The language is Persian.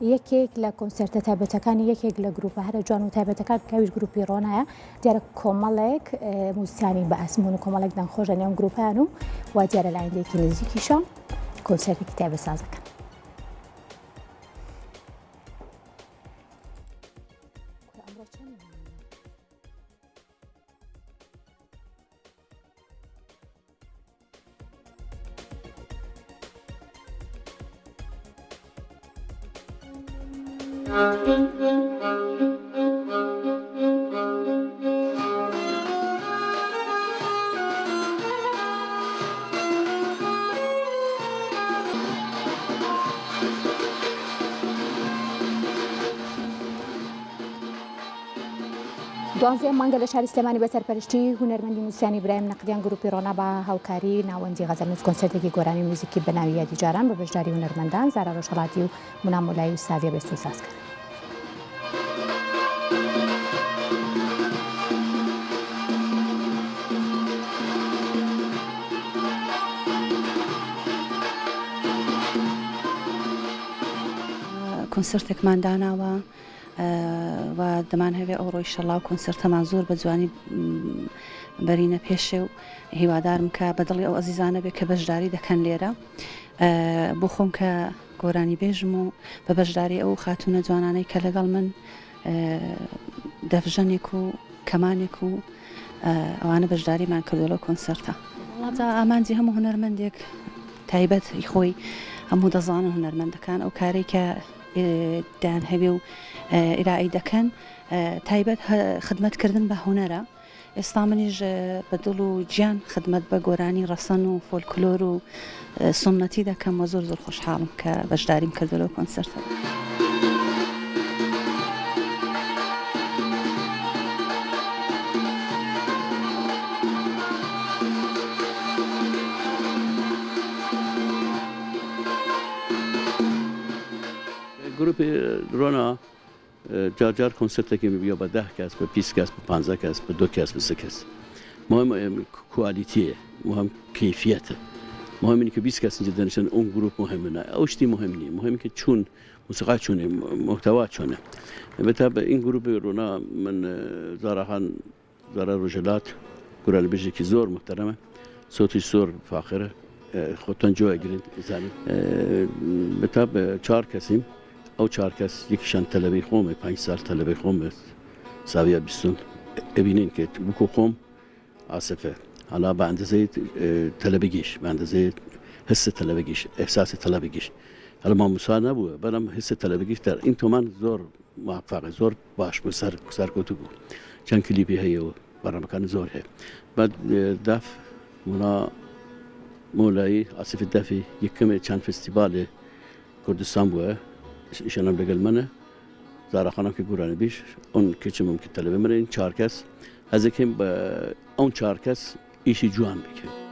یەکێک لە کۆنسەرتە تایبەتەکانی یەکێک لە گروپە هەرە جوان و تایبەتەکان کاویش گروپی ڕۆنایە دیارە کۆمەڵێک موسیقانی بە ئەسمون و کۆمەڵێک دەنخۆشە نێوان گروپیان و دیارە لە ئایندەیەکی نزیکیشە کۆنسەرتێکی تایبەتساز دەکەن. دوانزە مانگە لە شاری سلێمانی بە سەرپەرشتی هونەرمەندی موسیقانی برایم نەقدیان گروپی ڕۆنا بە هاوکاری ناوەندی غەزەلنووس کۆنسەرتێکی گۆرانی موزیکی بە ناوی یادی جاران بە بەشداری هونەرمەندان زارا ڕۆژهەڵاتی و مونا مۆلایی و ساویە بێستوو ساز کرد. کۆنسەرتێکمان داناوە و دەمان هەوێ ئەو ڕۆی شەڵاو کۆنسەرتەمان زۆر بە جوانی بەرینە پێشێ و هیوادارم کە بەدڵی ئەو ئەزیزانە بێ کە بەشداری دەکەن لێرە بۆ خۆم کە گۆرانی بێژم و بە بەشداری ئەو خاتونە جوانانەی کە لەگەڵ من دەفژەنێک و کەمانێک و ئەوانە بەشداریمان کردو لەو کۆنسەرتە. ئامانجی هەموو هونەرمەندێک تایبەت خۆی هەموو دەزانن هونەرمەندەکان ئەو کارێک کە دایان هەبێ و ئیرایی دەکەن تایبەت خدمەتکردن بە هونەرە. ئێستا منیش بە دڵ و گیان خدمەت بە گۆرانی ڕەسەن و فۆلکلۆر و سنەتی دەکەم و زۆر زۆر خۆشحاڵم کە بەشداریم کردو لەو کۆنسەرتە. گروپی ڕۆنا جار کۆنسەرتێکی بیا بە 10 کەس بە 20 کەس بە 15 کەس بە 2 کەس بە 3 کەس مهم کوالیتیە مهم کیفیەتە مهم اینه که 20 کەس اینجا دانشن اون گروپ مهمه ئەو شتی مهم نییە مهم که چون موسیقا چونه محتوا چونه بەتابە این گروپی ڕۆنا من زارا ڕۆژهەڵات گورالبێژێکی زۆر محتەرەمە سۆتیش زۆر فاخرە خۆتان جۆیەگرن زانین بەتابە 4 کەسیم ئەو 4 کەس یەکیشان تەلەبەی خۆمە 5 سال تەلەبەی خۆمە ساویە بیستون ئەبینین کە بکو خۆم ئاسفە هەڵا بە ئەندەزەی تەلەبەگیش بە ئەندەزەی حس تەلەبەگیش ئەحساسی تەلەبەگیش هەڵا مامۆستا نەبووە بەڵام حس تەلەبەگیش دەر این تۆمان زۆر موفقە زۆر باش بوو سەرکەوتو بوو چەند کلیپی هەیە و بەڕەمەکانی زۆر هەیە بعد داف مونا مۆلایی ئاسفی دافی یەکەمێ چەند فستیڤالێ کوردستان بووە ئیشانم لەگەڵ منە زاراخانەکە گورانی بیش ئەون کچ ممکن تەلەبە مرێن 4 کەس هەزەکەم بە ئەو 4 کەس ئیشی جوان بکەین.